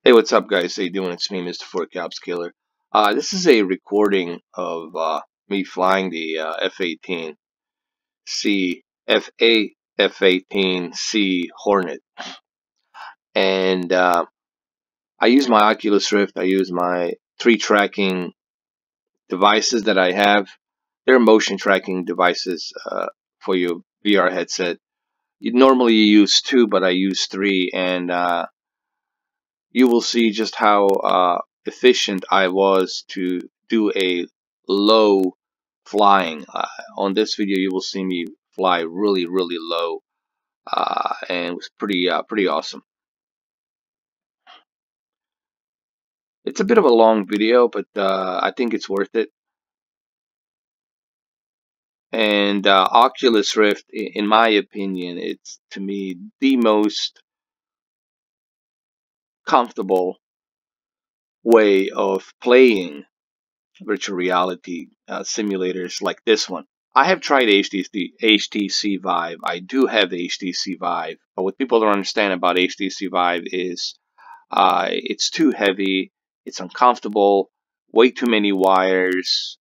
Hey, what's up, guys? How you doing? It's me, Mr. Four Caps Killer. This is a recording of me flying the F-18C F-18C Hornet, and I use my Oculus Rift. I use my three tracking devices that I have. They're motion tracking devices for your VR headset. You normally use two, but I use three, and you will see just how efficient I was to do a low flying. On this video, you will see me fly really, really low, and it was pretty awesome. It's a bit of a long video, but I think it's worth it. And Oculus Rift, in my opinion, it's to me the most comfortable way of playing virtual reality simulators like this one. I have tried HTC Vive. I do have the HTC Vive, but what people don't understand about HTC Vive is it's too heavy, it's uncomfortable, way too many wires.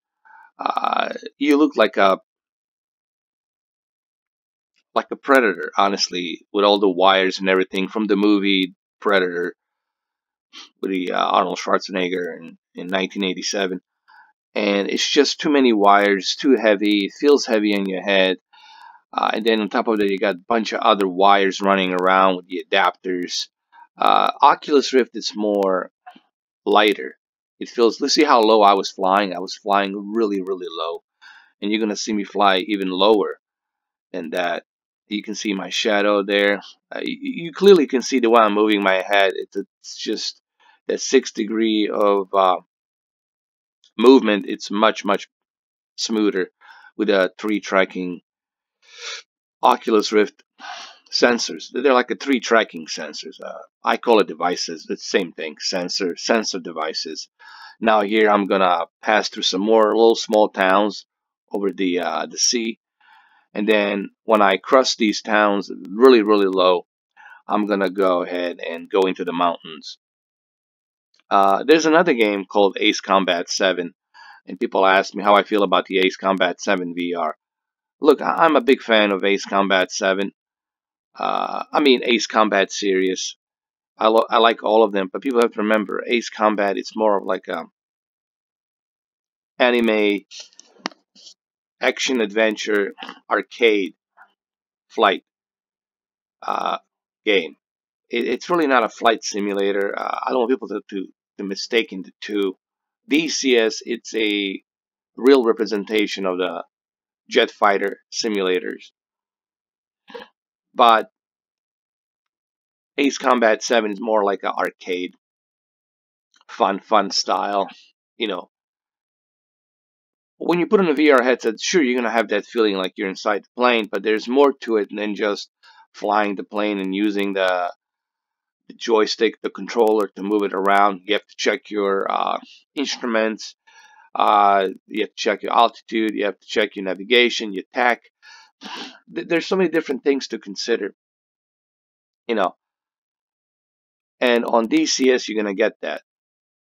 You look like a predator, honestly, with all the wires and everything from the movie Predator with the Arnold Schwarzenegger in 1987. And it's just too many wires, too heavy, it feels heavy in your head. And then on top of that, you got a bunch of other wires running around with the adapters. Oculus Rift is more lighter. It feels, let's see how low I was flying. I was flying really, really low. And you're going to see me fly even lower than that. You can see my shadow there. You clearly can see the way I'm moving my head. It's just that 6 degree of movement. It's much, much smoother with a three tracking Oculus Rift sensors. They're like a three tracking sensors. I call it devices. It's the same thing. Sensor devices. Now here I'm gonna pass through some more little small towns over the sea, and then when I cross these towns really really low, I'm gonna go ahead and go into the mountains. There's another game called Ace Combat 7, and people ask me how I feel about the Ace Combat 7 VR. Look, I'm a big fan of Ace Combat 7. I mean Ace Combat series. I like all of them, but people have to remember Ace Combat. It's more of like a anime action adventure arcade flight uh, game. It's really not a flight simulator. I don't want people to mistake the two. DCS, it's a real representation of the jet fighter simulators, but Ace Combat 7 is more like an arcade, fun style. You know, when you put on a VR headset, sure, you're gonna have that feeling like you're inside the plane, but there's more to it than just flying the plane and using the joystick, the controller to move it around. You have to check your instruments. You have to check your altitude. You have to check your navigation, your tack. There's so many different things to consider, you know. And on DCS, you're gonna get that.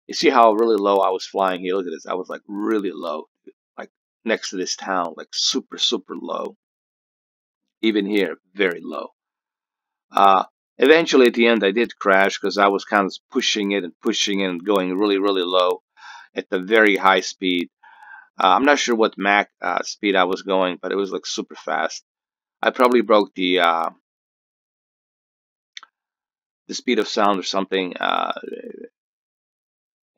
You see how really low I was flying here? Look at this. I was like really low, like next to this town, like super, super low. Even here, very low. Uh, Eventually, at the end, I did crash because I was kind of pushing it and going really, really low at the very high speed. I'm not sure what Mach speed I was going, but it was like super fast. I probably broke the speed of sound or something.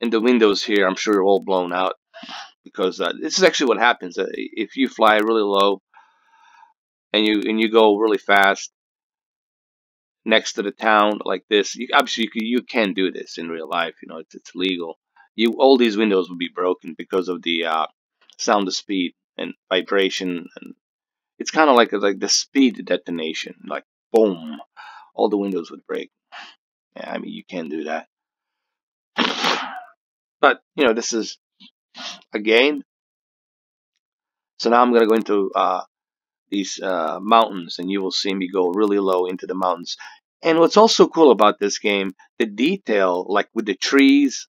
And the windows here, I'm sure, are all blown out because this is actually what happens. If you fly really low and you go really fast next to the town like this, obviously you can do this in real life. You know, it's legal. All these windows will be broken because of the sound of speed and vibration, and it's kind of like the speed detonation, like boom, all the windows would break. Yeah, I mean you can do that, but you know this is a game. So now I'm gonna go into these mountains, and you will see me go really low into the mountains. And what's also cool about this game, the detail, like with the trees,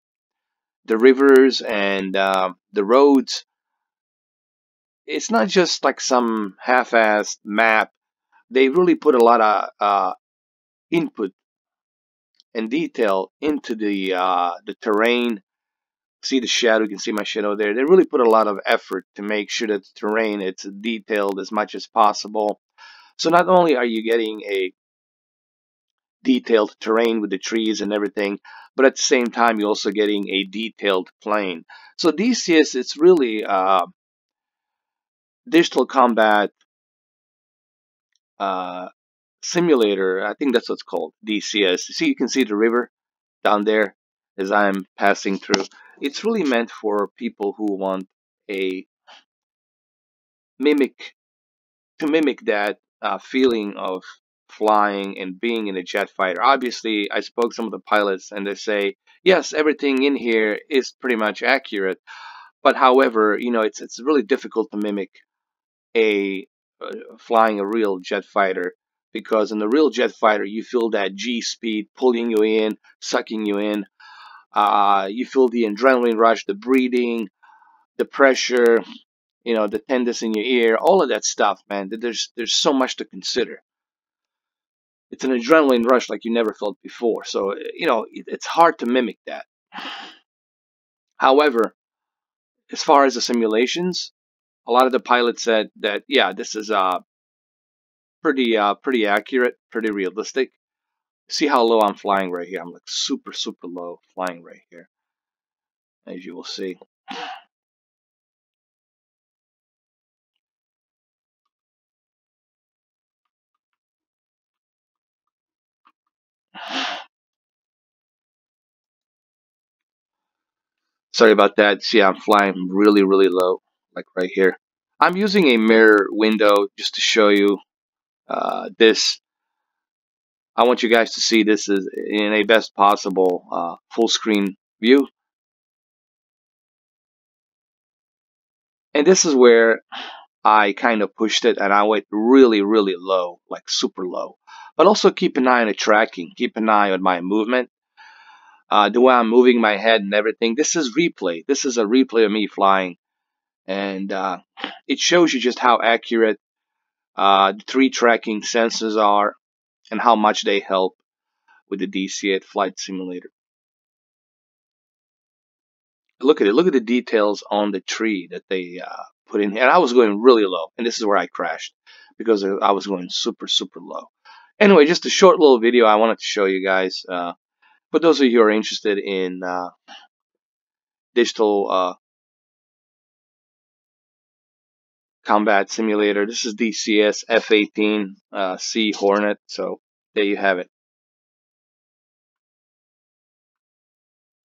the rivers, and the roads, it's not just like some half-assed map. They really put a lot of input and detail into the terrain. See the shadow, you can see my shadow there. They really put a lot of effort to make sure that the terrain it's detailed as much as possible. So not only are you getting a detailed terrain with the trees and everything, but at the same time you're also getting a detailed plane. So DCS, it's really digital combat uh, simulator. I think that's what's called, DCS. See, you can see the river down there as I'm passing through. It's really meant for people who want a mimic to mimic that feeling of flying and being in a jet fighter. Obviously, I spoke to some of the pilots and they say, yes, everything in here is pretty much accurate. But however, it's really difficult to mimic a flying a real jet fighter, because in the real jet fighter you feel that G speed pulling you in, sucking you in. You feel the adrenaline rush, the breathing, the pressure, the tenderness in your ear, all of that stuff, man. There's so much to consider. It's an adrenaline rush like you never felt before. So, it's hard to mimic that. However, as far as the simulations, a lot of the pilots said that, yeah, this is pretty accurate, pretty realistic. See how low I'm flying right here. I'm like super, super low flying right here, as you will see. Sorry about that. See, I'm flying really, really low, like right here. I'm using a mirror window just to show you this. I want you guys to see this is in a best possible full screen view. And this is where I kind of pushed it and I went really, really low, like super low. But also keep an eye on the tracking, keep an eye on my movement, the way I'm moving my head and everything. This is replay. This is a replay of me flying. And it shows you just how accurate the three tracking sensors are and how much they help with the DC-8 flight simulator. Look at it. Look at the details on the tree that they put in here. And I was going really low, and this is where I crashed because I was going super, super low. Anyway, just a short little video I wanted to show you guys. For those of you who are interested in digital combat simulator, this is DCS F-18C Hornet. So there you have it.